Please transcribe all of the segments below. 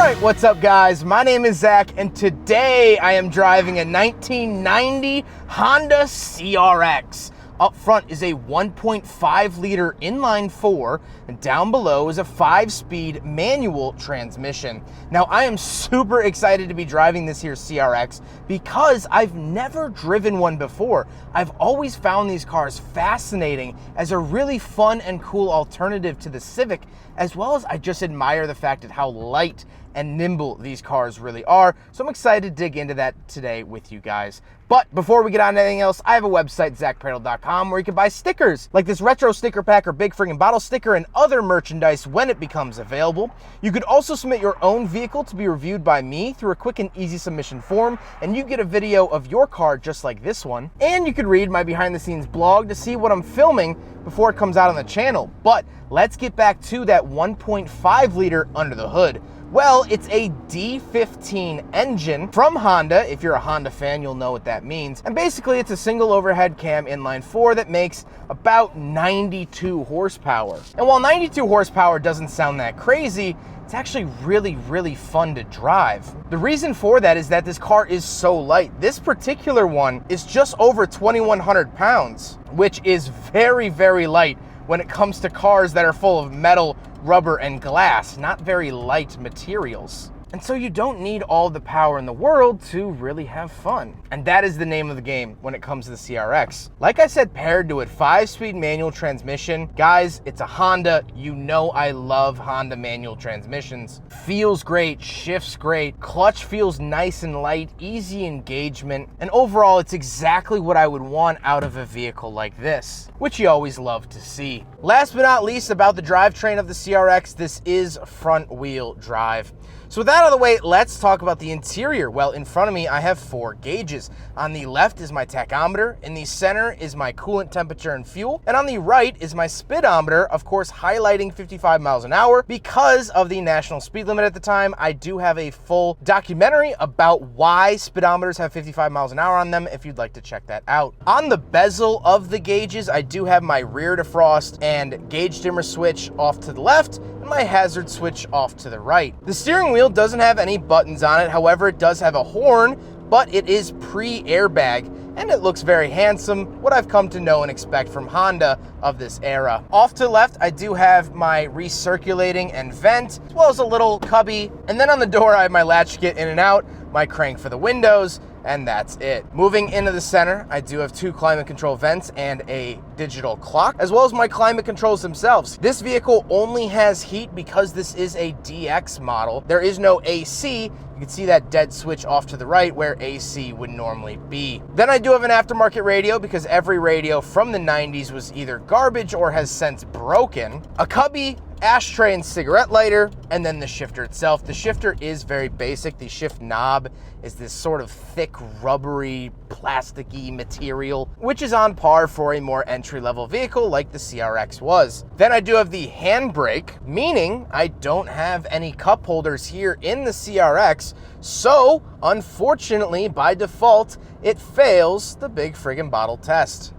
Alright, what's up guys? My name is Zach and today I am driving a 1990 Honda CRX. Up front is a 1.5 liter inline 4 and down below is a 5-speed manual transmission. Now I am super excited to be driving this here CRX because I've never driven one before. I've always found these cars fascinating as a really fun and cool alternative to the Civic, as well as I just admire the fact at how light and nimble these cars really are. So I'm excited to dig into that today with you guys. But before we get on to anything else, I have a website, zackpradel.com, where you can buy stickers like this retro sticker pack or big friggin' bottle sticker and other merchandise when it becomes available. You could also submit your own vehicle to be reviewed by me through a quick and easy submission form, and you get a video of your car just like this one. And you could read my behind the scenes blog to see what I'm filming before it comes out on the channel. But let's get back to that 1.5 liter under the hood. Well, it's a D15 engine from Honda. If you're a Honda fan, you'll know what that means. And basically, it's a single overhead cam inline 4 that makes about 92 horsepower. And while 92 horsepower doesn't sound that crazy, it's actually really fun to drive. The reason for that is that this car is so light. This particular one is just over 2,100 pounds, which is very light when it comes to cars that are full of metal, rubber, and glass, not very light materials. And so you don't need all the power in the world to really have fun. And that is the name of the game when it comes to the CRX. Like I said, paired to a 5-speed manual transmission. Guys, it's a Honda. You know I love Honda manual transmissions. Feels great, shifts great, clutch feels nice and light, easy engagement, and overall it's exactly what I would want out of a vehicle like this, which you always love to see. Last but not least about the drivetrain of the CRX, this is front wheel drive. So with that out of the way, let's talk about the interior. Well, in front of me, I have 4 gauges. On the left is my tachometer, in the center is my coolant temperature and fuel, and on the right is my speedometer, of course, highlighting 55 miles an hour. Because of the national speed limit at the time, I do have a full documentary about why speedometers have 55 miles an hour on them, if you'd like to check that out. On the bezel of the gauges, I do have my rear defrost and gauge dimmer switch off to the left, and my hazard switch off to the right. The steering wheel doesn't have any buttons on it, however, it does have a horn, but it is pre-airbag, and it looks very handsome, what I've come to know and expect from Honda of this era. Off to the left, I do have my recirculating and vent, as well as a little cubby, and then on the door, I have my latch kit in and out, my crank for the windows, and that's it. Moving into the center, I do have 2 climate control vents and a digital clock, as well as my climate controls themselves. This vehicle only has heat because this is a DX model. There is no AC. You can see that dead switch off to the right where AC would normally be. Then I do have an aftermarket radio because every radio from the 90s was either garbage or has since broken. A cubby, ashtray and cigarette lighter, and then the shifter itself. The shifter is very basic. The shift knob is this sort of thick, rubbery, plasticky material, which is on par for a more entry-level vehicle like the CRX was. Then I do have the handbrake, meaning I don't have any cup holders here in the CRX, so unfortunately, by default, it fails the big friggin' bottle test.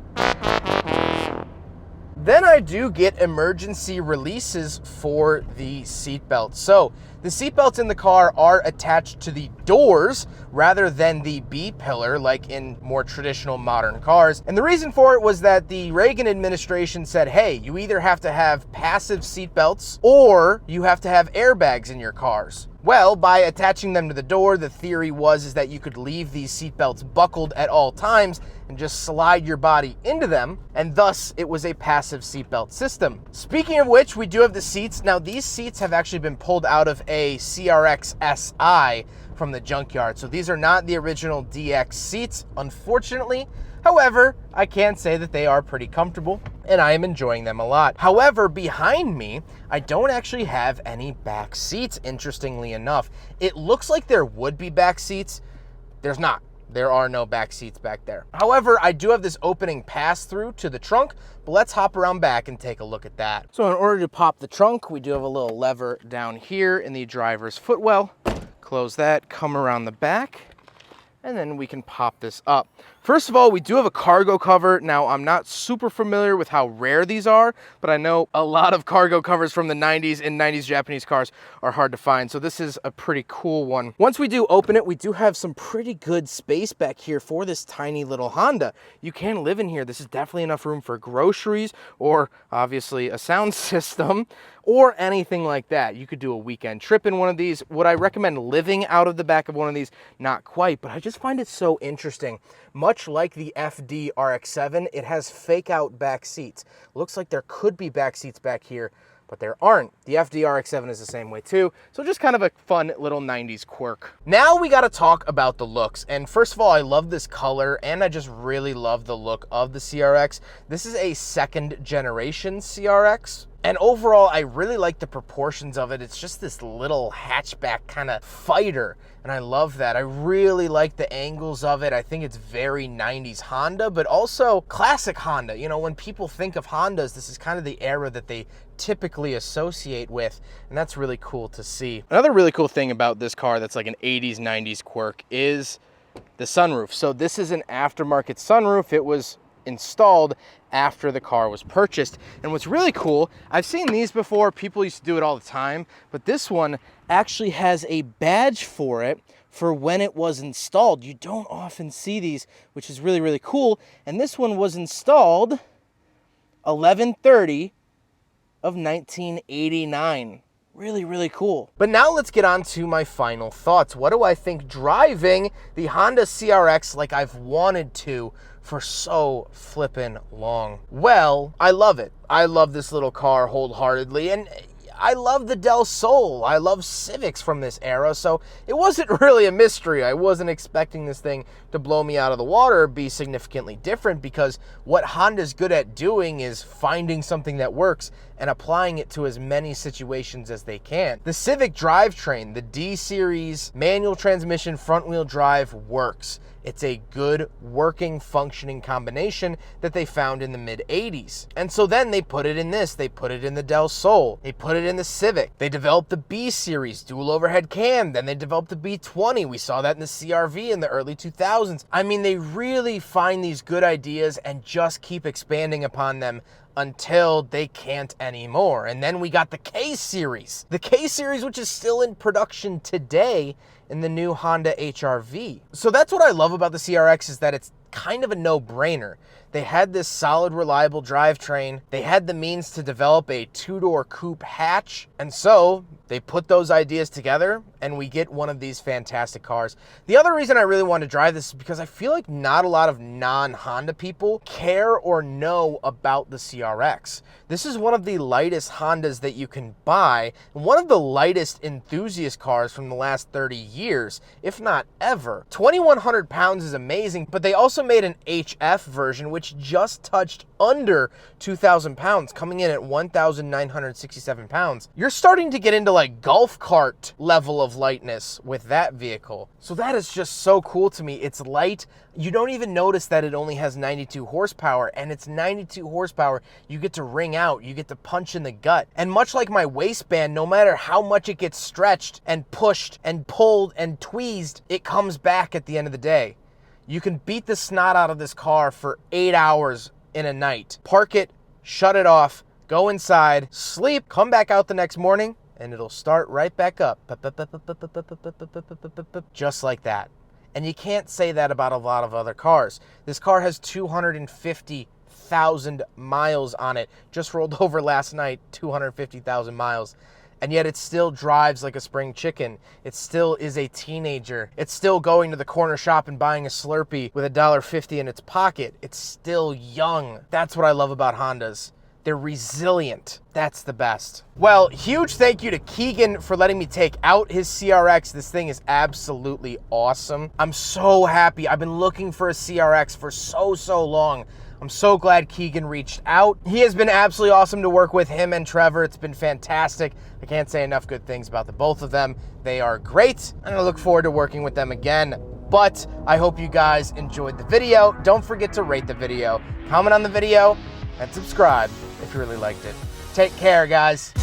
Then I do get emergency releases for the seatbelt. So the seatbelts in the car are attached to the doors rather than the B-pillar like in more traditional modern cars. And the reason for it was that the Reagan administration said, hey, you either have to have passive seatbelts or you have to have airbags in your cars. Well, by attaching them to the door, the theory was that you could leave these seatbelts buckled at all times and just slide your body into them, and thus it was a passive seatbelt system. Speaking of which, we do have the seats. Now, these seats have actually been pulled out of a CRX SI from the junkyard, so these are not the original DX seats, unfortunately. However, I can say that they are pretty comfortable and I am enjoying them a lot. However, behind me, I don't actually have any back seats, interestingly enough. It looks like there would be back seats. There's not. There are no back seats back there. However, I do have this opening pass-through to the trunk, but let's hop around back and take a look at that. So in order to pop the trunk, we do have a little lever down here in the driver's footwell. Close that, come around the back, and then we can pop this up. First of all, we do have a cargo cover. Now, I'm not super familiar with how rare these are, but I know a lot of cargo covers from the 90s and 90s Japanese cars are hard to find. So this is a pretty cool one. Once we do open it, we do have some pretty good space back here for this tiny little Honda. You can live in here. This is definitely enough room for groceries or obviously a sound system or anything like that. You could do a weekend trip in one of these. Would I recommend living out of the back of one of these? Not quite, but I just find it so interesting. Much like the FD RX-7, it has fake out back seats. Looks like there could be back seats back here, but there aren't. The FD RX-7 is the same way too, so just kind of a fun little 90s quirk. Now we gotta talk about the looks, and first of all, I love this color, and I just really love the look of the CRX. This is a second generation CRX, and overall, I really like the proportions of it. It's just this little hatchback kind of fighter, and I love that. I really like the angles of it. I think it's very 90s Honda, but also classic Honda. You know, when people think of Hondas, this is kind of the era that they typically associate with, and that's really cool to see. Another really cool thing about this car that's like an 80s, 90s quirk is the sunroof. So this is an aftermarket sunroof. It was installed after the car was purchased. And what's really cool, I've seen these before, people used to do it all the time, but this one actually has a badge for it for when it was installed. You don't often see these, which is really, really cool. And this one was installed 11/30 of 1989. Really, really cool. But now let's get on to my final thoughts. What do I think driving the Honda CRX like I've wanted to for so flippin' long? Well, I love it. I love this little car wholeheartedly, and I love the Del Sol. I love Civics from this era, so it wasn't really a mystery. I wasn't expecting this thing to blow me out of the water or be significantly different, because what Honda's good at doing is finding something that works and applying it to as many situations as they can. The Civic drivetrain, the D-Series manual transmission front-wheel drive, works. It's a good working, functioning combination that they found in the mid-80s. And so then they put it in this. They put it in the Del Sol. They put it in the Civic. They developed the B-Series, dual overhead cam. Then they developed the B20. We saw that in the CRV in the early 2000s. I mean, they really find these good ideas and just keep expanding upon them until they can't anymore. And then we got the K-Series. The K-Series, which is still in production today in the new Honda HR-V. So that's what I love about the CRX, is that it's kind of a no-brainer. They had this solid, reliable drivetrain. They had the means to develop a two-door coupe hatch. And so they put those ideas together and we get one of these fantastic cars. The other reason I really want to drive this is because I feel like not a lot of non-Honda people care or know about the CRX. This is one of the lightest Hondas that you can buy, and one of the lightest enthusiast cars from the last 30 years, if not ever. 2,100 pounds is amazing, but they also made an HF version, which just touched under 2,000 pounds, coming in at 1,967 pounds. You're starting to get into like golf cart level of lightness with that vehicle. So that is just so cool to me. It's light. You don't even notice that it only has 92 horsepower, and it's 92 horsepower you get to wring out, you get to punch in the gut. And much like my waistband, no matter how much it gets stretched and pushed and pulled and tweezed, it comes back at the end of the day. You can beat the snot out of this car for 8 hours in a night. Park it, shut it off, go inside, sleep, come back out the next morning, and it'll start right back up. Just like that. And you can't say that about a lot of other cars. This car has 250,000 miles on it. Just rolled over last night, 250,000 miles. And yet it still drives like a spring chicken. It still is a teenager. It's still going to the corner shop and buying a Slurpee with $1.50 in its pocket. It's still young. That's what I love about Hondas. They're resilient. That's the best. Well, huge thank you to Keegan for letting me take out his CRX. This thing is absolutely awesome. I'm so happy. I've been looking for a CRX for so long. I'm so glad Keegan reached out. He has been absolutely awesome to work with, him and Trevor. It's been fantastic. I can't say enough good things about the both of them. They are great, and I look forward to working with them again. But I hope you guys enjoyed the video. Don't forget to rate the video, comment on the video, and subscribe if you really liked it. Take care, guys.